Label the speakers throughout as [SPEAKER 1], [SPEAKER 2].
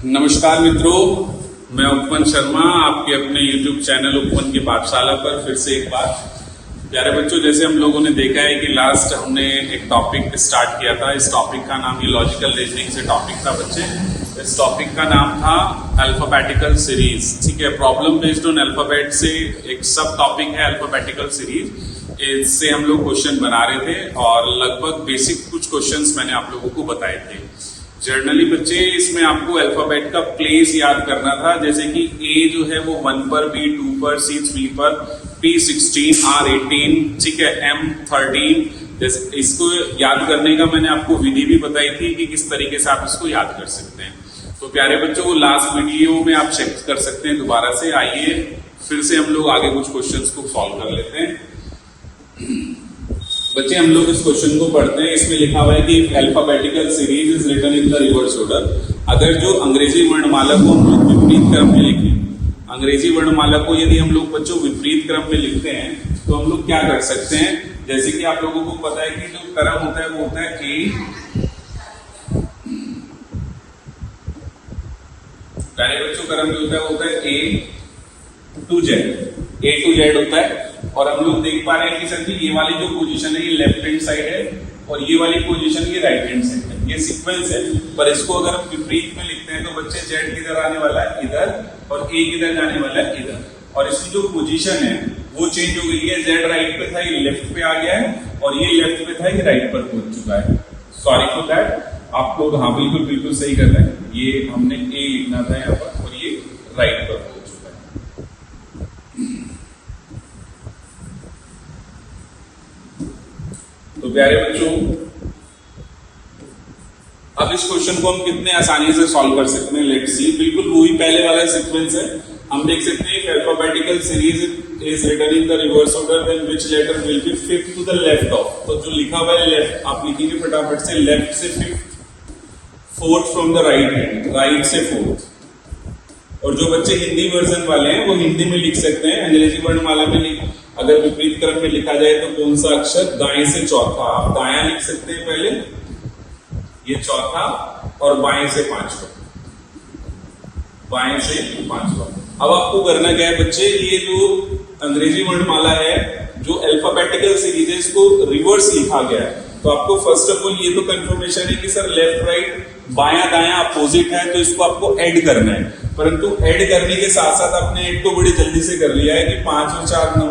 [SPEAKER 1] नमस्कार मित्रों, मैं उपवन शर्मा आपके अपने YouTube चैनल उपवन की पाठशाला पर फिर से एक बार। प्यारे बच्चों, जैसे हम लोगों ने देखा है कि लास्ट हमने एक टॉपिक स्टार्ट किया था। इस टॉपिक का नाम ये लॉजिकल रीजनिंग से टॉपिक था बच्चे। इस टॉपिक का नाम था अल्फाबेटिकल सीरीज। ठीक है, प्रॉब्लम बेस्ड ऑन अल्फाबेट से एक सब टॉपिक है अल्फाबेटिकल सीरीज। इससे हम लोग क्वेश्चन बना रहे थे और लगभग बेसिक कुछ क्वेश्चंस मैंने आप लोगों को बताए थे। जनरली बच्चे इसमें आपको अल्फाबेट का प्लेस याद करना था, जैसे कि ए जो है वो 1 पर, बी 2 पर, सी 3 पर, पी 16, आर 18, ठीक है, एम 13। जैसे इसको याद करने का मैंने आपको विधि भी बताई थी कि किस तरीके से आप इसको याद कर सकते हैं। तो प्यारे बच्चों, वो लास्ट वीडियो में आप चेक कर सकते हैं दोबारा से। आइए फिर से हम लोग आगे कुछ क्वेश्चंस को सॉल्व कर लेते हैं। बच्चे, हम लोग इस क्वेश्चन को पढ़ते हैं। इसमें लिखा हुआ है कि alphabetical series is written in the reverse order. अगर जो अंग्रेजी वर्णमाला को हम लोग विपरीत क्रम में लिखें, अंग्रेजी वर्णमाला को यदि हम लोग बच्चों विपरीत क्रम में लिखते हैं तो हम लोग क्या कर सकते हैं। जैसे कि आप लोगों को पता है कि जो क्रम होता है वो होता है ए, पहले बच्चों क्रम जो होता है वो होता है ए टू जेड होता है। और हम लोग देख पा रहे हैं कि सर जी ये वाली जो पोजीशन है ये लेफ्ट हैंड साइड है और ये वाली पोजीशन ये राइट हैंड साइड है। ये सीक्वेंस है, पर इसको अगर हम विपरीत में लिखते हैं तो बच्चे जेड किधर आने वाला है, इधर, और ए किधर जाने वाला है, इधर। और इसकी जो पोजीशन है वो चेंज हो गई है। जेड राइट पे था, ये लेफ्ट पे आ गया है, और ये लेफ्ट पे था, ये राइट पर पहुंच चुका है। Sorry for that. आप लोग हाँ बिल्कुल सही कर रहे हैं। ये हमने ए लिखना था यहाँ पर और ये राइट पर पहुंच चुका है। तो प्यारे बच्चों, अब इस क्वेश्चन को हम कितने आसानी से सॉल्व कर सकते हैं, लेट्स सी। बिल्कुल वही पहले वाला सीक्वेंस है। हम देख सकते हैं alphabetical series is written in the reverse order when which letter will be fifth to the left of. तो जो लिखा हुआ है लेफ्ट, आप लिखेंगे फटाफट से, लेफ्ट से fifth, fourth from the right hand, right से फोर्थ। और जो बच्चे हिंदी वर्जन वाले हैं वो हिंदी में लिख सकते हैं। अंग्रेजी वर्णमाला में अगर विपरीत क्रम में लिखा जाए तो कौन सा अक्षर, दाएं से चौथा। आप दायां लिख सकते हैं पहले, ये चौथा, और बाएं से पांचवा, बाएं से पांचवा। अब आपको करना क्या है बच्चे, ये जो अंग्रेजी वर्णमाला है, जो अल्फाबेटिकल सीरीज है, इसको रिवर्स लिखा गया है। तो आपको फर्स्ट ऑफ ऑल ये तो कंफर्मेशन है कि सर लेफ्ट राइट बायां दायां अपोजिट है, तो इसको आपको ऐड करना है। परंतु ऐड करने के साथ साथ आपने ऐड तो बड़ी जल्दी से कर लिया है कि 5 और 4 9,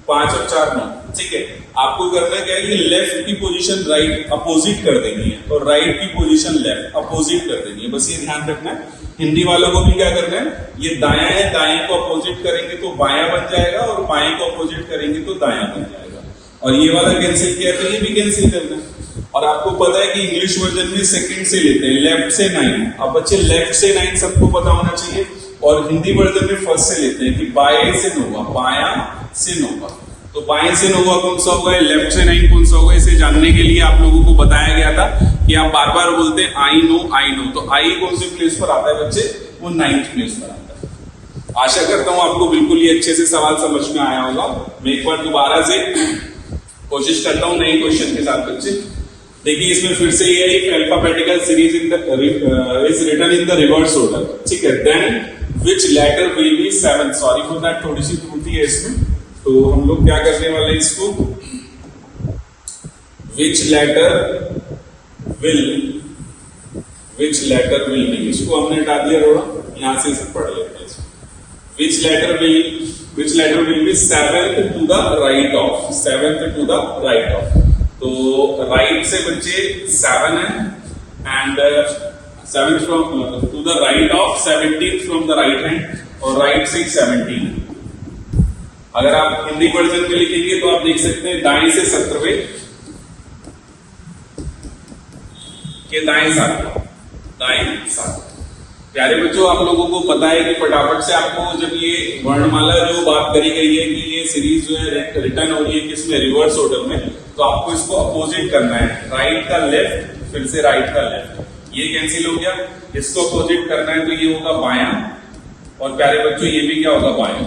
[SPEAKER 1] 5 और 4 9, ठीक है। आपको करना क्या है, लेफ्ट की पोजीशन राइट अपोजिट कर देनी है और राइट की पोजीशन लेफ्ट अपोजिट कर देनी है। बस ये ध्यान रखना है। हिंदी वालों को भी क्या करना है, ये दायां है, दाएं को अपोजिट करेंगे तो बायां बन जाएगा, और बाएं को अपोजिट करेंगे तो दायां बन जाएगा। और ये वाला कैंसिल किया तो ये भी कैंसिल करना है। और आपको पता है कि इंग्लिश वर्जन में सेकंड से लेते हैं, लेफ्ट से 9। अब बच्चे लेफ्ट से 9 सबको पता होना चाहिए। और हिंदी वर्जन में फर्स्ट से लेते हैं कि बाएं से नौवा, बायां से नौवा। तो बाएं से नौवा कौन सा होगा, लेफ्ट से 9 कौन सा होगा, इसे जानने के लिए आप लोगों को बताया गया था कि आप बार बार बोलते हैं आई नो। तो आई कौन से प्लेस पर आता है बच्चे, वो 9th प्लेस पर आता है। आशा करता हूं आपको बिल्कुल ये अच्छे से सवाल समझ में आया होगा। मैं एक बार दोबारा से कोशिश करता हूं नए क्वेश्चन के साथ बच्चे। देखिए इसमें फिर से ये है, alphabetical series is written in the reverse order, ठीक है। Then which letter will be 7। Sorry for that, थोड़ी सी त्रुटि है इसमें। तो हम लोग क्या करने वाले हैं इसको, which letter will be, इसको हमने हटा दिया थोड़ा, यहां से इसे पढ़ लेते हैं। which letter will be 7th to the right of, 7th to the right of। तो राइट से बच्चे 7 है, and 7th from to the right of, 17th from the right hand, और राइट से 17 है। अगर आप हिंदी वर्जन में लिखेंगे तो आप देख सकते हैं दाएं से 17वें के दाएं 7, दाएं 7। प्यारे बच्चों, आप लोगों को पता है कि फटाफट से आपको जब ये वर्णमाला जो बात करी गई है कि ये सीरीज जो है रिटर्न हो रही है किसमें, रिवर्स ऑर्डर में, तो आपको इसको अपोजिट करना है। राइट का लेफ्ट, फिर से राइट का लेफ्ट, ये कैंसिल हो गया। इसको अपोजिट करना है तो ये होगा बायां, और प्यारे बच्चों ये भी क्या होगा, बायां,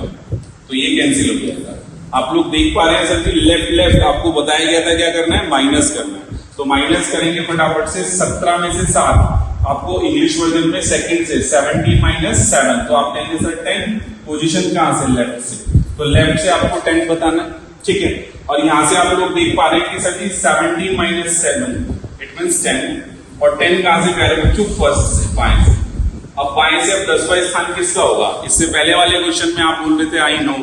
[SPEAKER 1] तो ये कैंसिल हो गया। आप लोग देख पा रहे हैं सर कि लेफ्ट आपको बताया गया था क्या करना है, माइनस करना है। तो माइनस करेंगे फटाफट से, 17 में से 7, आपको इंग्लिश वर्जन में सेकंड से 17 माइनस 7, तो आप कहेंगे सर 10, पोजीशन कहां से, लेफ्ट से, तो लेफ्ट से आपको 10 बताना, ठीक है। और यहां से आप लोग देख पा रहे हैं कि sir ji 17 minus 7 it means 10, और 10 कहां से प्यारे बच्चों, फर्स्ट से, बाएं से। अब बाएं से अब 10वां स्थान किसका होगा, इससे पहले वाले क्वेश्चन में आप बोल रहे थे आई नो,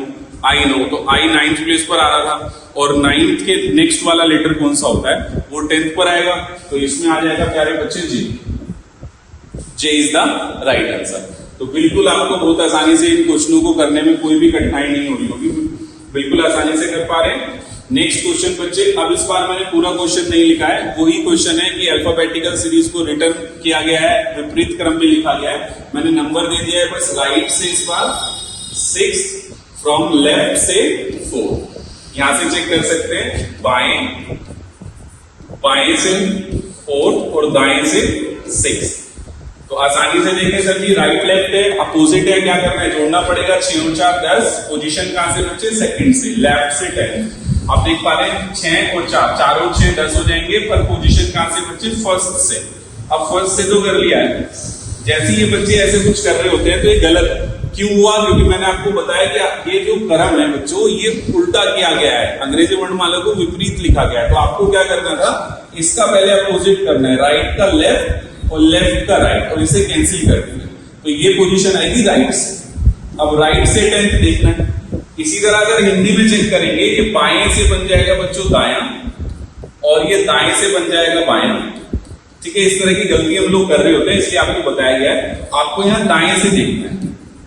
[SPEAKER 1] तो आई 9th प्लेस पर आ रहा था, और 9th के नेक्स्ट वाला लेटर कौन सा होता है, वो 10th पर आएगा, तो इसमें आ जाएगा प्यारे बच्चे जे इज द राइट आंसर। तो बिल्कुल आपको बहुत आसानी से इन क्वेश्चनों को करने में कोई भी कठिनाई नहीं हो रही होगी, बिल्कुल आसानी से कर पा रहे हैं। नेक्स्ट क्वेश्चन बच्चे, अब इस बार मैंने पूरा क्वेश्चन नहीं लिखा है, वही क्वेश्चन है कि अल्फाबेटिकल सीरीज को रिटर्न किया गया है, विपरीत क्रम में लिखा गया है, मैंने नंबर दे दिया है बस, राइट से इस बार 6, फ्रॉम लेफ्ट से 4, यहां से चेक कर सकते हैं, बाएं से 4 और दाएं से 6, तो आसानी से देखें सर जी, राइट लेफ्ट है, अपोजिट है, क्या करना है, जोड़ना पड़ेगा, 6 और 4 10, पोजीशन कहां से बच्चे, सेकंड से, लेफ्ट से 10, आप देख पा रहे हैं 6 और 4, 4 और 6 10 हो जाएंगे, पर पोजीशन कहां से बच्चे, फर्स्ट से। अब फर्स्ट से तो कर लिया है, जैसे ये बच्चे ऐसे कुछ कर रहे होते हैं तो ये गलत क्यों हुआ, क्योंकि मैंने आपको बताया कि ये जो क्रम है बच्चों, ये उल्टा किया गया है, अंग्रेजी वर्णमाला को विपरीत लिखा गया है, तो आपको क्या करना था, इसका पहले अपोजिट करना है, राइट का लेफ्ट और लेफ्ट का राइट, और इसे कैंसिल कर देना, तो ये पोजीशन आएगी राइट से। अब राइट से 10 देखना है, इसी तरह अगर हिंदी में चेक करेंगे, ये बाएं से बन जाएगा बच्चों दायां, और ये दाएं से बन जाएगा बायां, ठीक है। इस तरह की गलती हम लोग कर रहे होते हैं, इसलिए आपको बताया गया है, आपको यहाँ दाएं से देखना है,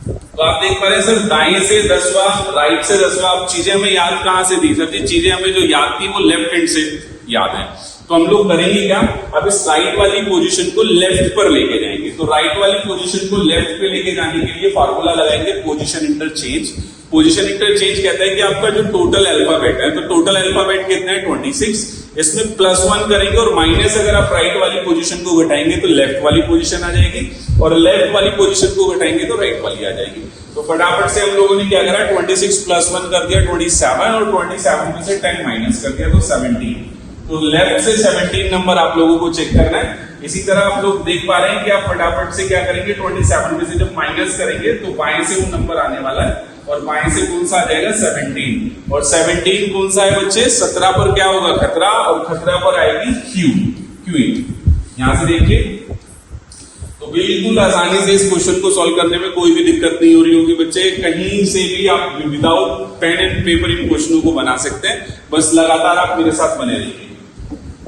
[SPEAKER 1] तो आप देख पा रहे हैं सर, दाएं से 10वां, राइट से 10वां। अब चीजें हमें याद कहां से थी सर जी, चीजें हमें जो याद थी वो लेफ्ट हैंड से याद है, तो हम लोग करेंगे क्या, अब इस राइट वाली पोजीशन को लेफ्ट पर लेके जाएंगे, तो राइट वाली पोजीशन को लेफ्ट पे लेके जाने के लिए फार्मूला लगाएंगे पोजीशन इंटरचेंज। पोजीशन इंटरचेंज कहता है कि आपका जो टोटल अल्फाबेट है, तो टोटल अल्फाबेट कितना है 26, इसमें +1 करेंगे, और माइनस अगर आप राइट वाली पोजीशन को घटाएंगे तो लेफ्ट वाली पोजीशन आ जाएगी, और लेफ्ट वाली पोजीशन को घटाएंगे तो राइट वाली आ जाएगी। तो फटाफट से हम लोगों ने क्या करा, 26 +1 कर दिया 27, और 27 में से 10 माइनस कर दिया तो 17, तो लेफ्ट से 17 नंबर आप लोगों को चेक करना है। इसी तरह आप लोग देख पा रहे हैं कि आप फटाफट से क्या करेंगे, 27 में से जब माइनस करेंगे तो बाएं से वो नंबर आने वाला है, और बाएं से कौन सा आ जाएगा 17, और 17 कौन सा है बच्चे, 17 पर क्या होगा, खतरा, और खतरा पर आएगी क्यूट, यहां से देखिए। तो बिल्कुल आसानी से इस क्वेश्चन को सॉल्व करने में कोई भी दिक्कत नहीं हो रही होगी बच्चे, कहीं से भी आप विदाउट पेन एंड पेपर इन क्वेश्चनों को बना सकते हैं, बस लगातार आप मेरे साथ बने रहिए।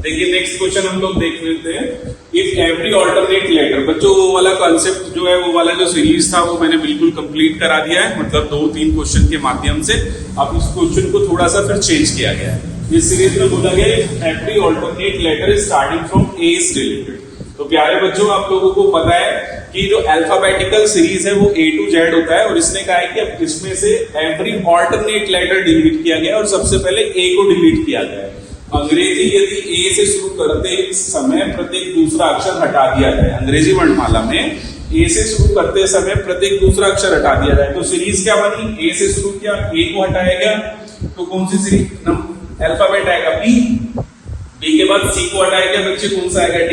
[SPEAKER 1] देखिए नेक्स्ट क्वेश्चन हम लोग देख लेते हैं, इफ एवरी ऑल्टरनेट लेटर, बच्चों वो वाला कॉन्सेप्ट जो है, वो वाला जो सीरीज था वो मैंने बिल्कुल कंप्लीट करा दिया है, मतलब 2-3 क्वेश्चन के माध्यम से। अब इस क्वेश्चन को थोड़ा सा फिर चेंज किया गया है, इस सीरीज में बोला गया है every alternate letter is starting from A is deleted. तो प्यारे बच्चों आप लोगों को पता है कि जो अल्फाबेटिकल सीरीज है वो A to Z होता है, और इसने कहा है कि अब इसमें से एवरी ऑल्टरनेट लेटर डिलीट किया गया और सबसे पहले A को डिलीट किया गया है। अंग्रेजी यदि A से शुरू करते समय प्रत्येक दूसरा अक्षर हटा दिया जाए, अंग्रेजी वर्णमाला में A से शुरू करते समय प्रत्येक दूसरा अक्षर हटा दिया जाए, तो सीरीज क्या बनी, A से शुरू किया, A को हटाया गया, तो कौन सी सीरीज अल्फाबेट आएगा B के बाद C को हटाया गया बच्चे, कौन सा आएगा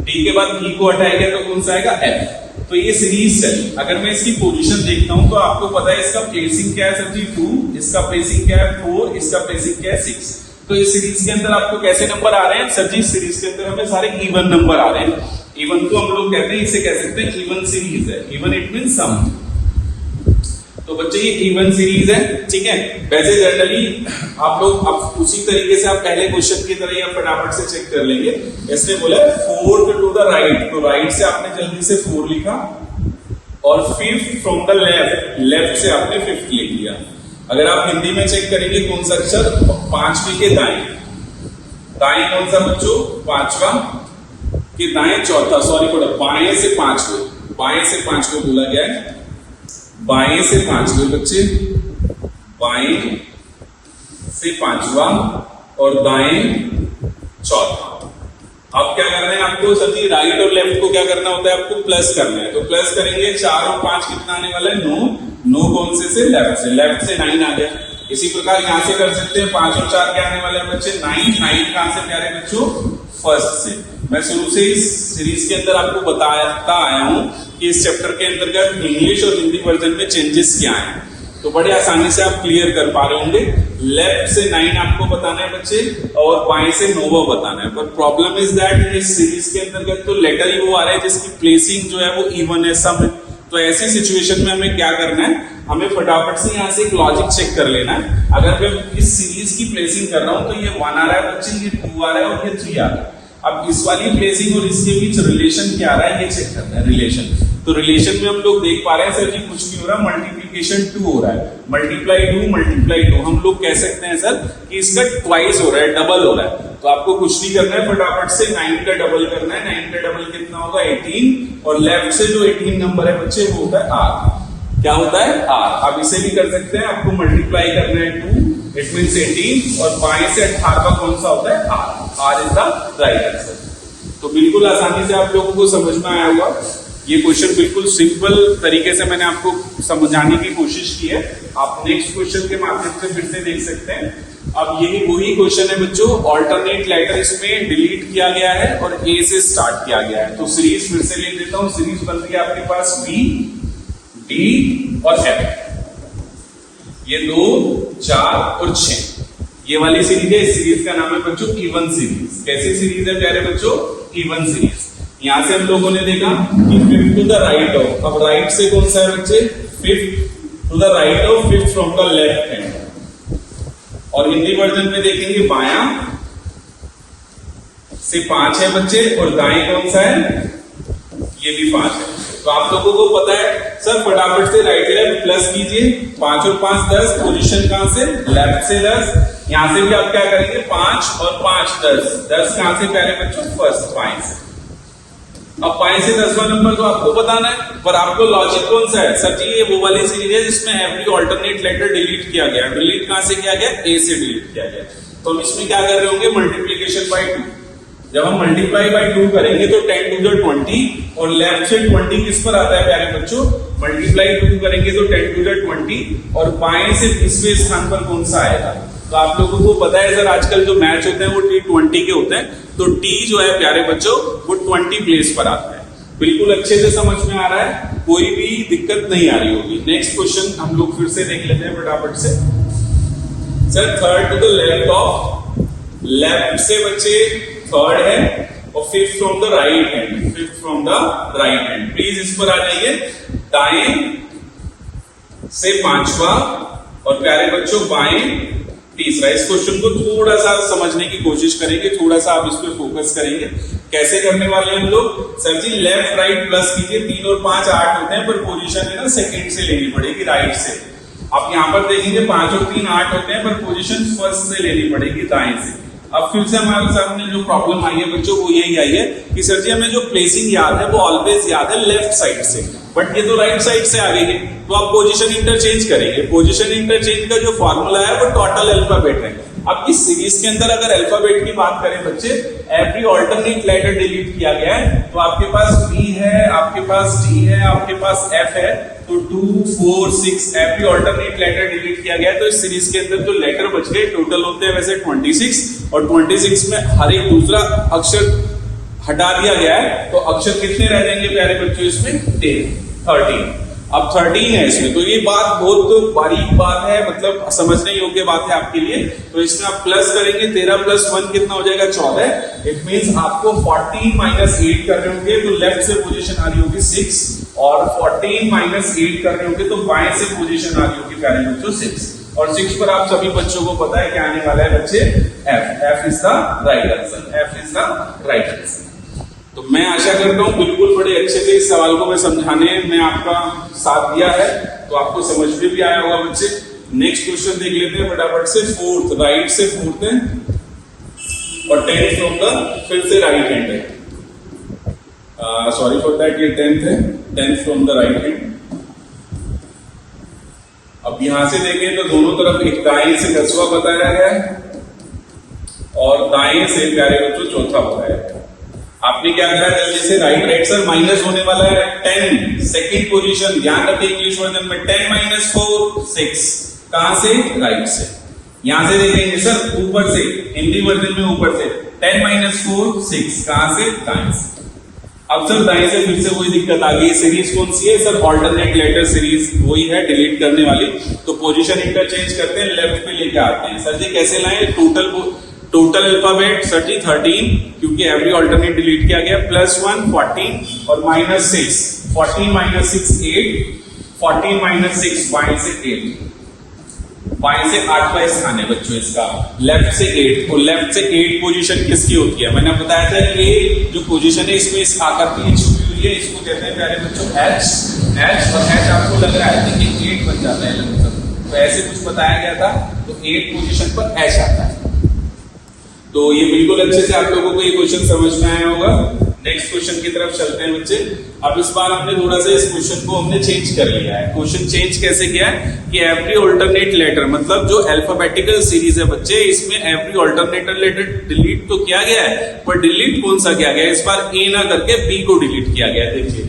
[SPEAKER 1] D के बाद E को हटाया गया तो कौन सा आएगा F। तो ये सीरीज है। अगर मैं इसकी पोजीशन देखता हूं तो आपको पता है इसका प्लेसिंग क्या है सर जी 2, इसका प्लेसिंग क्या है 4, इसका प्लेसिंग क्या है 6। तो इस सीरीज के अंदर आपको कैसे नंबर आ रहे हैं सर जी, सीरीज के अंदर हमें सारे इवन नंबर आ रहे हैं। इवन को हम लोग कहते हैं, इसे कह सकते हैं इवन सीरीज है, इवन इट मींस सम। तो बच्चे ये इवन सीरीज है, ठीक है। वैसे जनरली आप लोग अब उसी तरीके से आप पहले क्वेश्चन की तरह ही फटाफट से चेक कर लेंगे। इसने बोला 4 टू द राइट, तो राइट से आपने जल्दी से 4 लिखा, और 5 फ्रॉम द लेफ्ट, लेफ्ट से आपने 5 लिख लिया। अगर आप हिंदी में चेक करेंगे कौन सा अक्षर, 5वीं के दाएं, दाएं कौन सा बच्चों 5वां के दाएं चौथा, सॉरी पड़ा, बाएं से 5 को, बाएं से 5 को बोला गया है, बाएं से 5 को बच्चे, बाएं से 5वां और दाएं चौथा। अब क्या करना है आपको सर जी, राइट और लेफ्ट को क्या करना होता है, आपको प्लस करना है। तो प्लस करेंगे, 4 और 5 कितना आने वाला है 9, 9 कौन से लेफ्ट से, लेफ्ट से 9 आ गया। इसी प्रकार यहां से कर सकते हैं, 5 और 4 क्या आने वाले हैं बच्चे 9, 9 कहां से प्यारे बच्चों फर्स्ट से। मैं शुरू से इस सीरीज के अंदर आपको बताता आया हूं कि इस चैप्टर के अंतर्गत इंग्लिश और हिंदी वर्जन में चेंजेस क्या हैं, तो बड़े आसानी से आप क्लियर कर पा रहे होंगे। लेफ्ट से 9 आपको बताना है बच्चे और बाएं से नोवा बताना है, पर प्रॉब्लम इज दैट इस सीरीज के अंतर्गत तो लेटर ही वो आ रहा है जिसकी प्लेसिंग जो है वो इवन है सब। तो ऐसी सिचुएशन में हमें क्या करना है, हमें फटाफट से यहाँ से एक लॉजिक चेक कर लेना है। अगर मैं इस सीरीज की प्लेसिंग कर रहा हूं तो ये 1 आ रहा है बच्चे, ये 2 आ रहा है और ये 3 आ रहा है। अब इस वाली प्लेसिंग और इसके बीच रिलेशन क्या आ रहा है ये चेक करना है। रिलेशन, तो रिलेशन में हम लोग देख पा रहे हैं सर जी कुछ नहीं हो रहा, मल्टीप्लीकेशन 2 हो रहा है, मल्टीप्लाई 2 हम लोग कह सकते हैं सर कि इसका ट्वाइस हो रहा है, डबल हो रहा है। तो आपको कुछ नहीं करना है, फटाफट से 9 का डबल करना है। 9 का डबल कितना होगा 18, और लेफ्ट से जो 18 नंबर है बच्चे वो होता है r। क्या होता है r। आप इसे भी कर सकते हैं, आपको मल्टीप्लाई करना है 2, इट मींस 18, और बाएं से 18 कौन सा होता है r is the right answer. तो बिल्कुल आसानी से आप लोगों को समझ में आया होगा। ये क्वेश्चन बिल्कुल सिंपल तरीके से मैंने आपको समझाने की कोशिश की है। आप नेक्स्ट क्वेश्चन के माध्यम से फिर से देख सकते हैं। अब यही वही क्वेश्चन है बच्चों, ऑल्टरनेट लेटर इसमें डिलीट किया गया है और ए से स्टार्ट किया गया है। तो सीरीज फिर से लिख देता हूं, सीरीज बन रही है आपके पास बी, डी और एफ। ये 2, 4 और 6 ये वाली सीरीज है। इस सीरीज का नाम है बच्चों इवन सीरीज। कैसी सीरीज है प्यारे बच्चों, इवन सीरीज। यहां से हम लोगों ने देखा कि 5 टू द राइट ऑफ, अब राइट से कौन सा है बच्चे 5 to the right of 5 from the left hand, और हिंदी वर्जन में देखेंगे बायां से 5 है बच्चे, और दाएं कौन सा है ये भी 5 है। तो आप लोगों को पता है सर, फटाफट से राइट लेफ्ट प्लस कीजिए, 5 और 5 10, पोजीशन कहां से लेफ्ट से 10, यहां से भी आप क्या करेंगे 5 और 5 10, 10 कहां से प्यारे बच्चों फर्स्ट बाएं से। अब बाएं से 10वां नंबर तो आपको बताना है, पर आपको लॉजिक कौन सा है सर जी, ये वो वाली सीरीज है जिसमें एवरी ऑल्टरनेट लेटर डिलीट किया गया। डिलीट कहां से किया गया, ए से डिलीट किया गया। तो हम इसमें क्या कर रहे होंगे, मल्टीप्लीकेशन बाय 2। जब हम मल्टीप्लाई बाय 2 करेंगे तो 10 टू द 20, और लेफ्ट से 20 किस पर आता है प्यारे बच्चों, मल्टीप्लाई 2 करेंगे तो 10 टू द 20, और बाएं से 20वें स्थान पर कौन सा आएगा। तो आप लोगों को पता है सर, आजकल जो मैच होते हैं वो T20 के होते हैं, तो टी जो है प्यारे बच्चों वो 20 प्लेस पर आता है। बिल्कुल अच्छे से समझ में आ रहा है, कोई भी दिक्कत नहीं आ रही होगी। नेक्स्ट क्वेश्चन हम लोग फिर से देख लेते हैं फटाफट से। Sir 3rd to the left of, left से बच्चे 3rd है, और 5th from the right hand, 5th from the right hand. Please इस पर आ जाइए, दाएं से 5वां, और प्यारे बच्चों बाएं तीसरा। इस क्वेश्चन को थोड़ा सा समझने की कोशिश करेंगे, थोड़ा सा आप इस पे फोकस करेंगे। कैसे करने वाले हैं हम लोग, सर जी लेफ्ट राइट प्लस कीजिए, 3 और 5 8 होते हैं, पर पोजीशन है ना सेकंड से लेनी पड़ेगी, राइट से। आप यहां पर देखेंगे 5 और 3 8 होते हैं, पर पोजीशन फर्स्ट से लेनी पड़ेगी, दाएं से। अब फिर से हमारे सामने जो प्रॉब्लम आई है बच्चों वो यही आई है कि सर जी हमें जो प्लेसिंग याद है वो ऑलवेज याद है लेफ्ट साइड से, बट ये तो राइट साइड से आ गई है, तो आप पोजीशन इंटरचेंज करेंगे। पोजीशन इंटरचेंज का जो फॉर्मूला है वो टोटल अल्फाबेट है। अब इस सीरीज के अंदर अगर अल्फाबेट की बात करें बच्चे, एवरी ऑल्टरनेट लेटर डिलीट किया गया है, तो आपके पास बी है, आपके पास डी है, आपके पास एफ है, तो 2 4 6 एवरी ऑल्टरनेट लेटर डिलीट किया गया है। तो इस सीरीज के अंदर जो लेटर बच गए टोटल होते हैं वैसे 26, और 26 में हर एक दूसरा अक्षर हटा दिया गया है, तो अक्षर कितने रह जाएंगे प्यारे बच्चों इसमें 13। अब 13 है इसमें, तो ये बात बहुत बारीक बात है, मतलब समझने योग्य बात है आपके लिए। तो इसमें आप प्लस करेंगे, 13 प्लस 1 कितना हो जाएगा 14। इट मींस आपको 14 माइनस 8 कर रहे होंगे तो लेफ्ट से पोजीशन आ रही होगी 6, और 14 माइनस 8 कर रहे होंगे तो बाएं से पोजीशन आ रही होगी प्यारे बच्चों 6, और 6 पर आप सभी बच्चों को पता है क्या आने वाला है बच्चे, F is the right answer, F is the right answer. तो मैं आशा करता हूं बिल्कुल बड़े अच्छे से इस सवाल को मैं समझाने में आपका साथ दिया है, तो आपको समझ में भी आया होगा बच्चे। नेक्स्ट क्वेश्चन देख लेते हैं फटाफट से। 4th राइट से 4th है, और 10th फ्रॉम द फिर से राइट हैंड है, सॉरी फॉर दैट, ये 10th है, 10th from the right hand. अब यहां से देखें तो दोनों तरफ एक दाएं से 10वां बताया गया है, और दाएं से प्यारे बच्चों 4था बताया गया। आपने क्या करा जल्दी से, राइट सर माइनस होने वाला है 10, सेकंड पोजीशन, ध्यान रखिए इंग्लिश वर्जन में 10 माइनस 4 6, कहां से राइट से। यहां से देखेंगे सर ऊपर से, हिंदी वर्जन में ऊपर से 10 माइनस 4 6, कहां से? दाएं से। अब सर दाएं से फिर से वही दिक्कत आ गई, सीरीज कौन सी है सर? ऑल्टरनेट लेटर सीरीज, वही है डिलीट करने वाली। तो पोजीशन इंटरचेंज करते हैं, लेफ्ट पे लेके आते हैं। सर जी कैसे लाएं? टोटल अल्फाबेट सर जी 13, क्योंकि एवरी ऑल्टरनेट डिलीट किया गया, +1 14 और -6, 14 - 6 8, 14 - 6 बाएं से 8, बाएं से 8 का स्थान है बच्चों इसका, लेफ्ट से 8। तो लेफ्ट से 8 पोजीशन किसकी होती है? मैंने बताया था कि ये जो पोजीशन है इसमें इस आकृति की छुपी हुई है, इसको कहते हैं प्यारे बच्चों H, और H आपको लग रहा है कि 8 बन जाता है लगभग, तो ऐसे कुछ बताया गया था। तो 8 पोजीशन पर H आता है। तो ये बिल्कुल अच्छे से आप लोगों को ये क्वेश्चन समझ में आया होगा। नेक्स्ट क्वेश्चन की तरफ चलते हैं बच्चे। अब इस बार हमने थोड़ा सा इस क्वेश्चन को हमने चेंज कर लिया है। क्वेश्चन चेंज कैसे किया है कि एवरी ऑल्टरनेट लेटर, मतलब जो अल्फाबेटिकल सीरीज है बच्चे, इसमें एवरी ऑल्टरनेटर लेटर डिलीट तो किया गया है, पर डिलीट कौन सा किया गया है? इस बार ए ना करके बी को डिलीट किया गया है। देखिए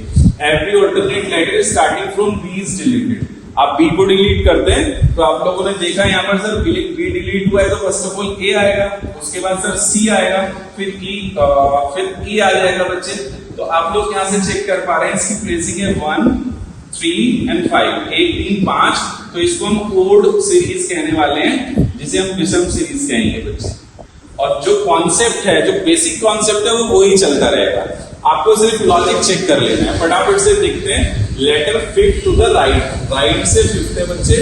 [SPEAKER 1] every alternate letter starting from B is deleted. आप बी को डिलीट करते हैं तो आप लोगों ने देखा यहाँ पर सर बी डिलीट हुआ है, तो फर्स्ट ऑफ ऑल ए आएगा, उसके बाद सर सी आएगा, फिर ई आ जाएगा बच्चे। तो आप लोग यहाँ से चेक कर पा रहे हैं, इसकी प्लेसिंग है 1 3 एंड 5, 1 3 5। तो इसको हम ओड सीरीज कहने वाले हैं, जिसे हम विषम सीरीज कहेंगे बच्चे। और जो कॉन्सेप्ट है, जो बेसिक कॉन्सेप्ट है, वो वही चलता रहेगा। आपको सिर्फ लॉजिक चेक कर लेना है। फटाफट से देखते हैं। Letter fifth to the right, right से फिफ्थ है बच्चे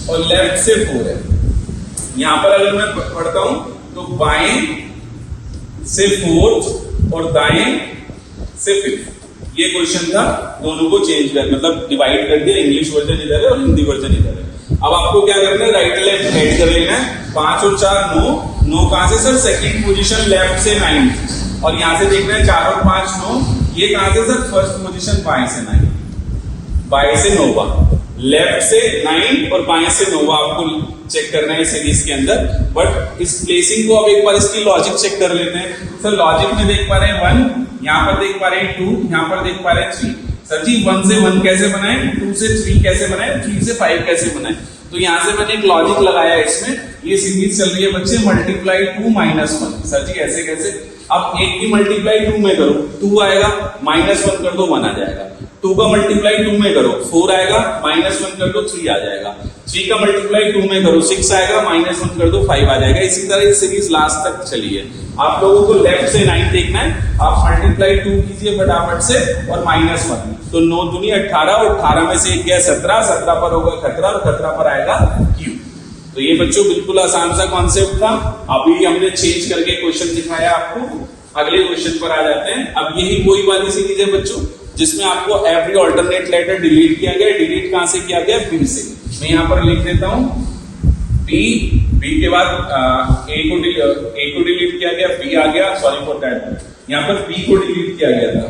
[SPEAKER 1] और लेफ्ट से 4 है। यहां पर अगर मैं पढ़ता हूं तो बाएं से 4th और दाएं से 5th। ये क्वेश्चन था, दोनों को चेंज कर मतलब डिवाइड कर दिया, इंग्लिश वर्जन इधर है और हिंदी वर्जन इधर है। अब आपको क्या करना है? राइट लेफ्ट ऐड कर लेना है। 5 और 4 9 कहां से सर? सेकंड पोजीशन लेफ्ट से 9, और यहां से देख रहे हैं 4 और 5 9, ये कहां से सर? फर्स्ट पोजीशन बाएं से 9, बाएं से 9, लेफ्ट से 9 और बाएं से 9 आपको चेक करना है सीरीज के अंदर। बट इस प्लेसिंग को अब एक बार इसकी लॉजिक चेक कर लेते हैं। सर लॉजिक में देख पा रहे हैं 1, यहां पर देख पा रहे हैं 2, यहां पर देख पा रहे हैं 3। सर जी 1 से 1 कैसे बनाए? 2 से 3 कैसे बनाए? 3 से 5 कैसे बनाए? तो यहां से मैंने एक लॉजिक लगाया इसमें। ये सीरीज चल रही है बच्चे मल्टीप्लाई 2 - 1। सर जी ऐसे कैसे? अब एक की मल्टीप्लाई 2 में करो 2 आएगा, -1 कर दो 1 आ जाएगा। 2 का मल्टीप्लाई 2 में करो 4 आएगा, -1 कर दो 3 आ जाएगा। 3 का मल्टीप्लाई 2 में करो 6 आएगा, -1 कर दो 5 आ जाएगा। इसी तरह ये सीरीज लास्ट तक चली है। आप लोगों को लेफ्ट से 9 देखना है, आप मल्टीप्लाई 2 कीजिए फटाफट से और -1, तो 9 दूनी 18 और 18 में से एक गया 17, 17 पर होगा 18 और 18 पर आएगा Q। तो ये बच्चों बिल्कुल आसान सा कॉन्सेप्ट था। अभी हमने चेंज करके क्वेश्चन दिखाया आपको। अगले क्वेश्चन पर आ जाते हैं। अब यही वही वाली सीरीज है बच्चों, जिसमें आपको एवरी ऑल्टरनेट लेटर डिलीट किया गया। डिलीट कहां से किया गया? बी से। मैं यहां पर लिख देता हूं बी के बाद ए को डिलीट किया गया, बी आ गया, सॉरी फॉर दैट। यहां पर बी को डिलीट किया गया था।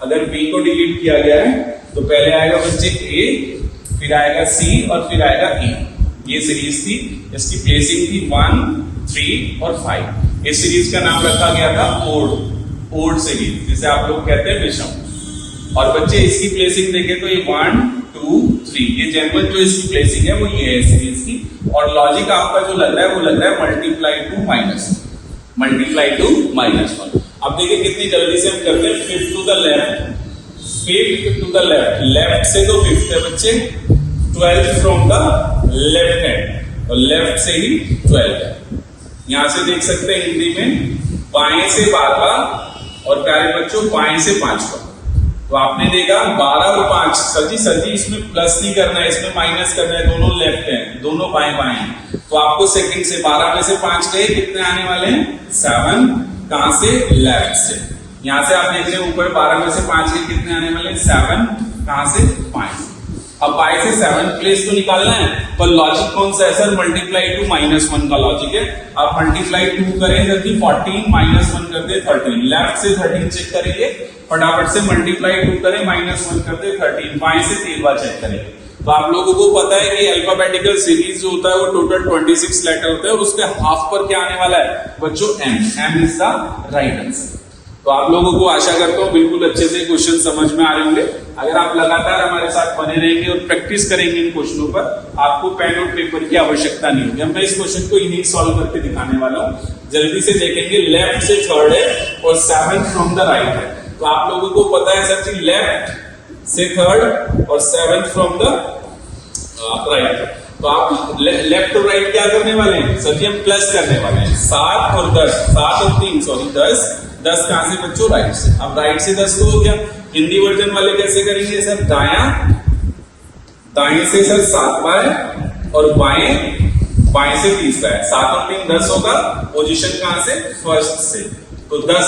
[SPEAKER 1] अगर बी को डिलीट किया गया है तो पहले आएगा बच्चे ए, फिर आएगा सी और फिर आएगा ई। ये सीरीज थी, इसकी प्लेसिंग थी 1 3 और 5। इस सीरीज का नाम रखा गया था ओड सीरीज, जिसे आप लोग कहते हैं विषम। और बच्चे इसकी प्लेसिंग देखें तो ये 1 2 3, ये जेन्युइन जो इसकी प्लेसिंग है वो ये है सीरीज की। और लॉजिक आपका जो लग रहा है वो लग रहा है मल्टीप्लाई टू माइनस 1। अब देखिए कितनी जल्दी से हम करते हैं। Fifth to the left, left से तो फिफ्थ है बच्चे, 12 फ्रॉम द लेफ्ट हैंड, और लेफ्ट से ही 12 है। यहां से देख सकते हैं हिंदी में बाएं से 12 और प्यारे बच्चों बाएं से 5 का। तो आपने देखा 12 और 5, सर जी इसमें प्लस नहीं करना है, इसमें माइनस करना है, दोनों लेफ्ट हैं, दोनों बाएं बाएं हैं। तो आपको सेकंड से 12 में से 5 गए, कितने आने वाले हैं? 7। कहां से? लेफ्ट से। यहां से आप देख रहे हैं ऊपर 12 में से 5 गए, कितने आने वाले हैं? 7। कहां से? 5। अब 5 से 7 प्लेस तो निकालना है, पर लॉजिक कौन सा है सर? मल्टीप्लाई टू -1 का लॉजिक है। आप मल्टीप्लाई 2 करें जल्दी, 14 -1 कर दे 13। लेफ्ट से 13 चेक करेंगे, फटाफट से मल्टीप्लाई 2 करें, -1 कर दे 13। बाएं से 13 चेक करेंगे। तो आप लोगों को पता है कि अल्फाबेटिकल सीरीज जो होता है वो टोटल 26 लेटर होता है, और उसके हाफ पर क्या आने वाला है बच्चों? M is the right answer. तो आप लोगों को आशा करता हूँ बिल्कुल अच्छे से क्वेश्चन समझ में आ रहे होंगे। अगर आप लगातार हमारे साथ बने रहेंगे और प्रैक्टिस करेंगे इन क्वेश्चनों पर, आपको पेन और पेपर की आवश्यकता नहीं होगी। अब मैं इस क्वेश्चन को इन्हीं सॉल्व करके दिखाने वाला हूँ। जल्दी से देखेंगे, लेफ्ट से थर्ड है और 7 फ्रॉम द राइट है। तो आप लोगों को पता है सर जी लेफ्ट से थर्ड और 7 फ्रॉम द राइट। तो आप लेफ्ट और राइट क्या करने वाले हैं सर जी, हम प्लस करने वाले हैं। 7 और 10, 7 और 3 सॉरी 10, 10 कहां से बच्चों, राइट से। अब राइट से 10 तो हो गया। हिंदी वर्जन वाले कैसे करेंगे सर, दाएं से सर 7वां है और बाएं से 30वां है। 7 और 3 10 होगा, पोजीशन कहां से, फर्स्ट से। तो 10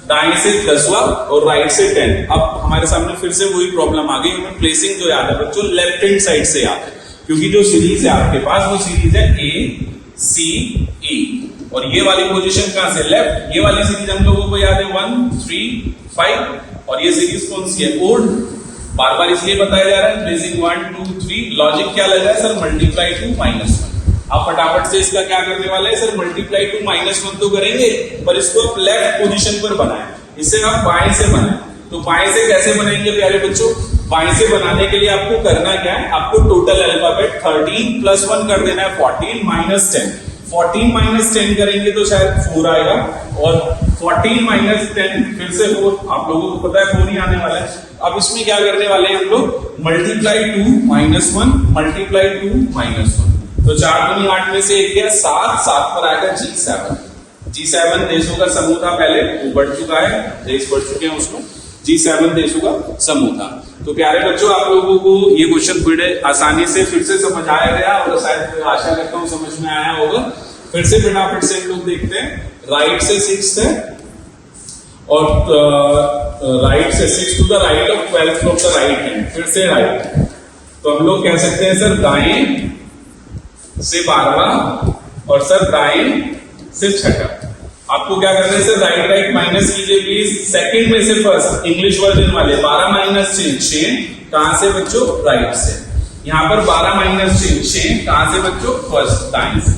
[SPEAKER 1] दाएं से 10वां और राइट से 10। अब हमारे सामने फिर से वही प्रॉब्लम आ गई, हमें प्लेसिंग जो याद है बच्चों लेफ्ट हैंड साइड से याद है, क्योंकि जो सीरीज है आपके पास वो सीरीज है ACE और ये वाली पोजीशन कहां से, लेफ्ट। ये वाली सीरीज हम लोगों को याद है 1 3 5 और ये सीरीज कौन सी है, ओड। बार बार इसलिए बताया जा रहा है प्लेसिंग 1 2 3। लॉजिक क्या लगा है सर, मल्टीप्लाई टू -1। आप फटाफट से इसका क्या करने वाले हैं सर, मल्टीप्लाई टू -1 तो करेंगे, पर इसको आप लेफ्ट पोजीशन पर बनाएं, इसे आप बाएं से बनाएं। तो बाएं से कैसे बनाएंगे प्यारे बच्चों, बाएं से बनाने के लिए आपको करना क्या है, आपको टोटल अल्फाबेट 13 + 1 कर देना है 14 - 10। 14 - 10 करेंगे तो शायद 4 आएगा और 14 - 10 फिर से 4, आप लोगों को पता है 4 ही आने वाला है। अब इसमें क्या करने वाले हैं हम लोग, मल्टीप्लाई टू -1 मल्टीप्लाई टू -1। तो 4 दूनी 8 में से 1 गया 7, 7 पर आएगा G7। G7 देशों का समूह था, पहले वो बढ़ चुका है, देश बढ़ चुके हैं उसमें। G7 देशों का समूह था। तो प्यारे बच्चों आप लोगों को ये क्वेश्चन बड़े आसानी से फिर से समझ आया गया और शायद आशा करता हूं समझ में आया होगा। फिर से फटाफट से हम लोग देखते हैं, राइट से 6 है और राइट से 6 to the right of 12 from the right hand, फिर से राइट। तो हम लोग कह सकते हैं सर दाएं से 12वां और सर दाएं से 6ठा। आपको क्या करना है सर, राइट राइट माइनस कीजिए प्लीज। सेकंड में से फर्स्ट, इंग्लिश वर्जन वाले 12 - 6 कहां से बच्चों, राइट से। यहां पर 12 - 6 कहां से बच्चों, फर्स्ट दाएं से।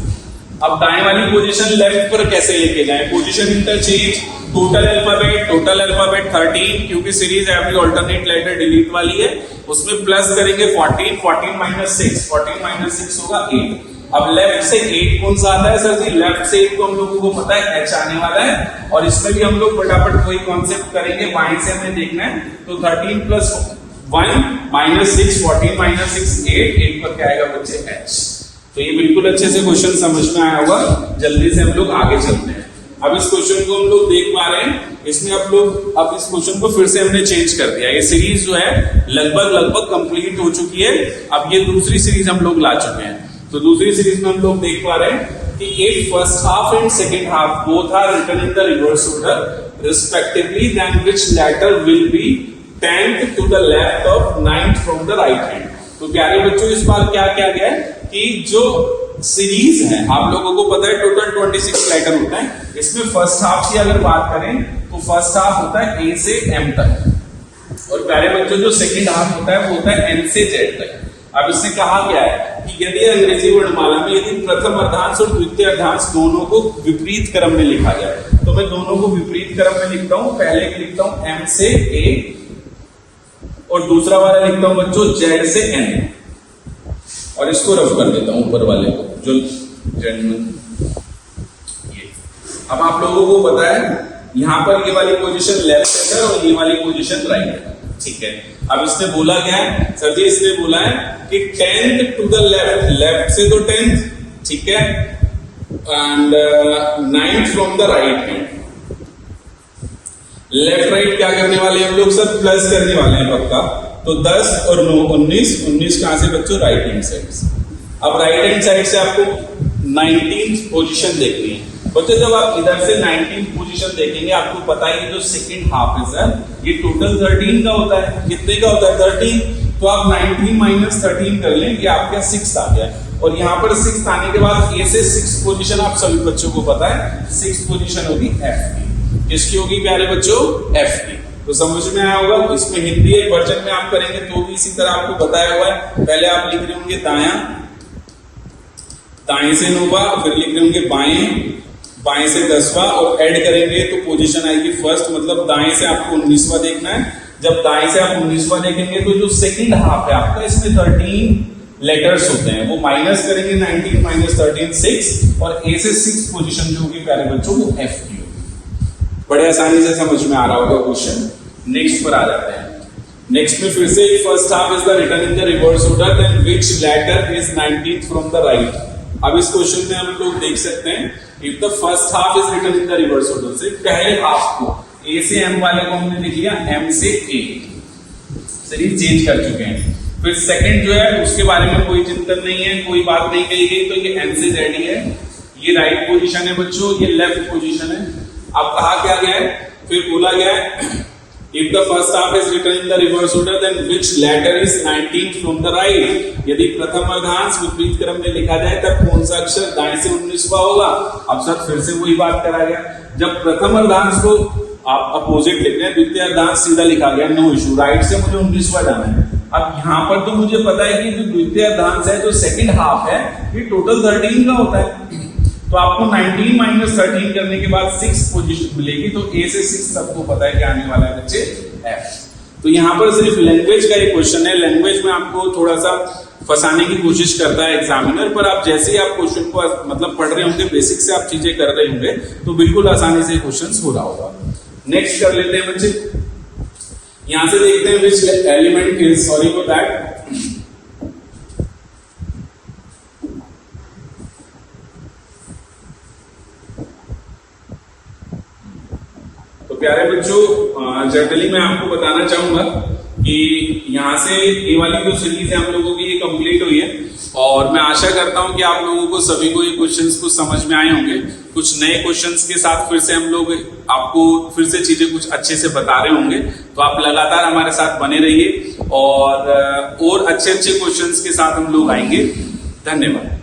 [SPEAKER 1] अब दाएं वाली पोजीशन लेफ्ट पर कैसे लेके जाएं, पोजीशन इंटरचेंज। टोटल अल्फाबेट 13, क्योंकि series every alternate letter delete वाली है, उसमें प्लस करेंगे 14 14 - 6 14 - 6 होगा 8। अब लेफ्ट से 8 कौन सा आता है सर जी, लेफ्ट से 8 को हम लोगों को पता है H आने वाला है और इसमें भी हम लोग फटाफट वही कॉन्सेप्ट करेंगे, बाएं से हमें देखना है। तो 13 + 1 - 6 14 - 6 8, 8 पर क्या आएगा बच्चे, H। तो ये बिल्कुल अच्छे से क्वेश्चन समझ में आया होगा। जल्दी से हम लोग आगे चलते हैं। अब इस क्वेश्चन को हम लोग देख पा रहे हैं, इसमें आप लोग अब इस क्वेश्चन को फिर से हमने चेंज कर दिया। ये सीरीज जो है लगभग कंप्लीट हो चुकी है। अब ये दूसरी सीरीज हम लोग ला चुके हैं। तो दूसरी सीरीज में हम लोग देख पा रहे हैं कि एक first half and second half both are written in the reverse order respectively, then which letter will be 10th to the left of 9th from the right hand. तो प्यारे बच्चों इस बार क्या किया गया है कि जो सीरीज है आप लोगों को पता है टोटल 26 लेटर होता है। इसमें फर्स्ट हाफ की अगर बात करें तो फर्स्ट हाफ होता है A से M तक और प्यारे बच्चों जो सेकेंड हाफ होता है वो होता है N से Z तक। अब इससे कहा गया है कि यदि अंग्रेजी वर्णमाला में यदि प्रथम अर्धांश और द्वितीय अर्धांश दोनों को विपरीत क्रम में लिखा जाए, तो मैं दोनों को विपरीत क्रम में लिखता हूं। पहले लिखता हूं M से A और दूसरा वाला लिखता हूं बच्चों Z से N और इसको रफ कर देता हूं ऊपर वाले को जो ये। अब आप लोगों को पता है यहां पर ये वाली पोजीशन लेफ्ट है और ये वाली पोजीशन राइट है, ठीक है। अब इसने बोला क्या है सर जी, इसने बोला है कि 10th to the left, left से तो 10th, ठीक है, and 9th from the right hand. Left right क्या करने वाले हैं हम लोग सर, प्लस करने वाले हैं पक्का। तो 10 और 9 19 कहां से बच्चों, राइट हैंड साइड से। अब राइट हैंड साइड से आपको 19th पोजीशन देखनी है बच्चों। जब आप इधर से 19th पोजीशन देखेंगे आपको पता है जो सेकंड हाफ है सर ये टोटल 13 का होता है। कितने का होता है, 13। तो आप 19 - 13 कर लें, ये आपका 6 आ गया और यहाँ पर 6 आने के बाद A से 6 पोजीशन आप सभी बच्चों को पता है 6 पोजीशन होगी F की। किसकी होगी प्यारे बच्चों, F की। तो समझ में आया होगा। इसमें हिंदी वर्जन में आप करेंगे तो भी इसी तरह आपको बताया हुआ है। पहले आप लिख रहे होंगे दाएं से 9वां, फिर लिख रहे होंगे बाएं से 10वां और ऐड करेंगे तो पोजीशन आएगी फर्स्ट, मतलब दाएं से आपको 19वां देखना है। जब दाएं से आप 19वां देखेंगे तो जो सेकंड हाफ है आपका इसमें 13 लेटर्स होते हैं, वो माइनस करेंगे 19 माइनस 13 6 और ए से 6 पोजीशन जो होगी प्यारे बच्चों वो एफ की होगी। बड़े आसानी से समझ में आ रहा होगा क्वेश्चन। नेक्स्ट पर आ जाते हैं। नेक्स्ट में फिर से first half is the written in the reverse order then which letter is 19th from the right. अब इस क्वेश्चन में हम लोग देख सकते हैं if the first half is written in the reverse order, से पहले हाफ को ए से एम वाले को हमने लिख लिया एम से ए, चलिए चेंज कर चुके हैं। फिर सेकंड जो है उसके बारे में कोई चिंतन नहीं है, कोई बात नहीं कही गई, तो ये एन से जेड ही है, ये राइट पोजीशन है बच्चों, ये लेफ्ट पोजीशन है। अब कहा क्या गया है, फिर बोला गया है if the first half is written in the reverse order then which letter is 19th from the right। यदि प्रथम अर्धांश विपरीत क्रम में लिखा जाए तब कौन सा अक्षर दाएं से 19वां होगा। अब सर फिर से वही बात करा गया, जब प्रथम अर्धांश को आप अपोजिट लिख रहे हैं, द्वितीय अर्धांश सीधा लिखा गया, नो इशू, राइट से मुझे 19वां जाना है। अब यहाँ पर तो मुझे पता है कि जो द्वितीय अर्धांश है, जो सेकंड हाफ है, ये टोटल 13 का होता है, तो आपको 19 माइनस 13 करने के बाद 6 पोजीशन मिलेगी, तो ए से 6 सबको पता है कि आने वाला है बच्चे एफ। तो यहाँ पर सिर्फ लैंग्वेज का एक क्वेश्चन है, लैंग्वेज में आपको थोड़ा सा फंसाने की कोशिश करता है एग्जामिनर, पर आप जैसे ही आप क्वेश्चन को मतलब पढ़ रहे होंगे, बेसिक से आप चीजें कर रहे होंगे, तो बिल्कुल आसानी से क्वेश्चन हो रहा होगा। नेक्स्ट कर लेते हैं बच्चे, यहां से देखते हैं which element is, sorry for that, प्यारे बच्चों जनरली मैं आपको बताना चाहूंगा कि यहाँ से ये वाली जो सीरीज है हम लोगों की ये कंप्लीट हुई है, और मैं आशा करता हूं कि आप लोगों को सभी को ये क्वेश्चंस कुछ समझ में आए होंगे। कुछ नए क्वेश्चंस के साथ फिर से हम लोग आपको फिर से चीजें कुछ अच्छे से बता रहे होंगे, तो आप लगातार हमारे साथ बने रहिए और अच्छे अच्छे क्वेश्चंस के साथ हम लोग आएंगे। धन्यवाद।